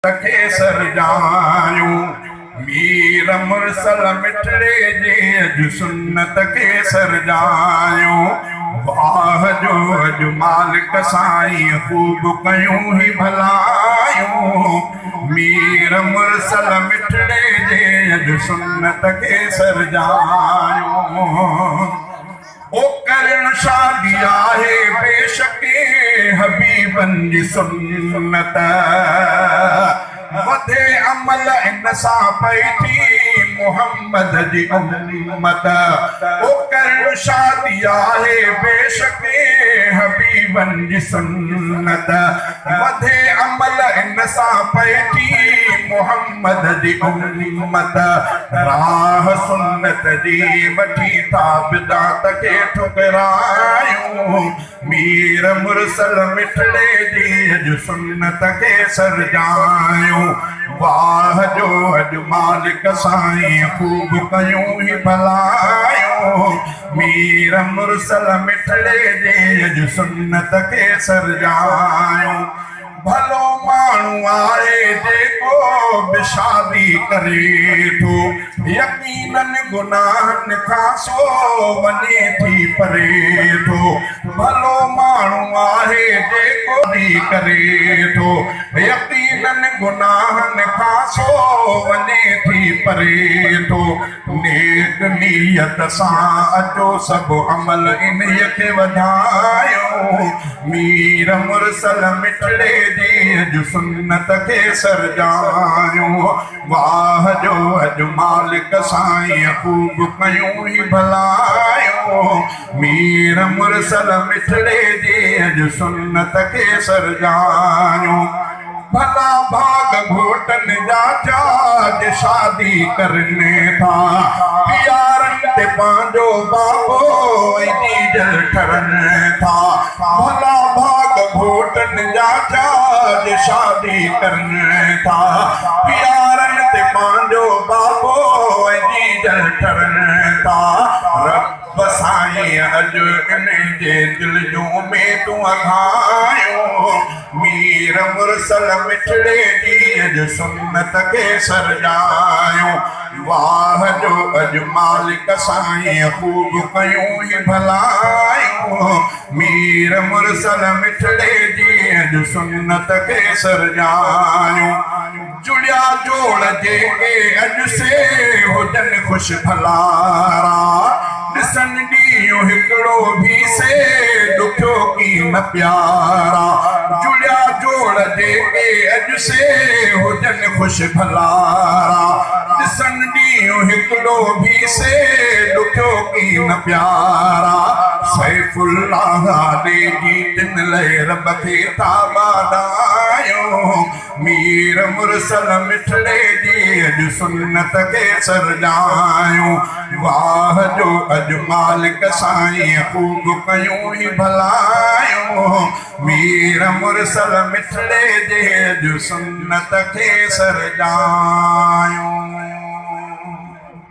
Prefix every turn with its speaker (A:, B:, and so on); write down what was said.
A: खे सरजायूं मीर मुरसल मिठड़े जे अॼु सुन्नत खे सरजायूं वाह जो अॼु मालिक साईं ख़ूब कयूं ही भलायूं मीर मुरसल मिठड़े जे अॼु सुन्नत खे सरजायूं ओ करण शादी आहे बेशके हबीबन जी सुन्नत वधे अमल इन सां पई थी मोहम्मद जी उम्मत ओ करण शादी आहे बेशके हबीबन जी सुन्नत वधे अमल इन सां पई थी मोहम्मद जी उम्मत राह सुन्नत जी वठी था बिदात खे ठुकरायूं मीर मुरसल मिठड़े जी अॼु सुन्नत खे सरजायूं वाह जो अॼु मालिक साईं ख़ूब कयूं ही भलायूं मीर मुरसल मिठड़े जे अॼु सुन्नत खे सरजायूं भलो माण्हू आहे जेको बि शादी करे थो यकीनन गुनाहनि खां सो वञे थी परे थो भलो माण्हू आहे जेको बि करे थो यकीनन गुनाहनि खां सो वञे थी परे थो नेक नियत सां अचो सभु अमल इन्हीअ खे वधायो मीर मुरसल मिठड़े जी अॼु सुन्नत खे सरजायूं वाह जो अॼु मालिक साईं ख़ूब कयूं ही भलायूं मीर मुरसल मिठड़े जी अॼु सुन्नत खे सरजायूं भला भाग घोटन जा जाज शादी करने था प्यारन ते पंहिंजो बाबो डीजल ठरने था भला भाग घोटन जा जाज शादी करने था प्यारन ते पंहिंजो बाबो डीजल ठरने था रब साईं अॼु इन जे दिल जूं में तूं अघायो मीर मुरसल मिठड़े जी अॼु सुन्नत खे सरजायूं वाह जो अॼु मालिक साईं ख़ूब कयूं ही भलायूं मीर मुरसल मिठड़े जी अॼु सुन्नत खे सरजायूं जुड़िया जोड़ जेके अॼु से हुजनि ख़ुशि भलारा ॾिसण ॾींहुं हिकिड़ो भी से ॾुखियो की न प्यारा जुड़िया जोड़ जेके अॼु से हुजनि ख़ुशि भलारा ॾिसण ॾींहुं हिकिड़ो भी से ॾुखियो की न प्यारा सैफुल्लाह ॾे जी तिन लहे रब खे था ॿाॾायो मीर मुरसल मिठड़े जी अॼु सुन्नत खे सरजायूं वाह जो अॼु मालिक साईं ख़ूब कयूं ही भलायूं मीर मुरसल मिठड़े जे अॼु सुन्नत खे सरजायूं।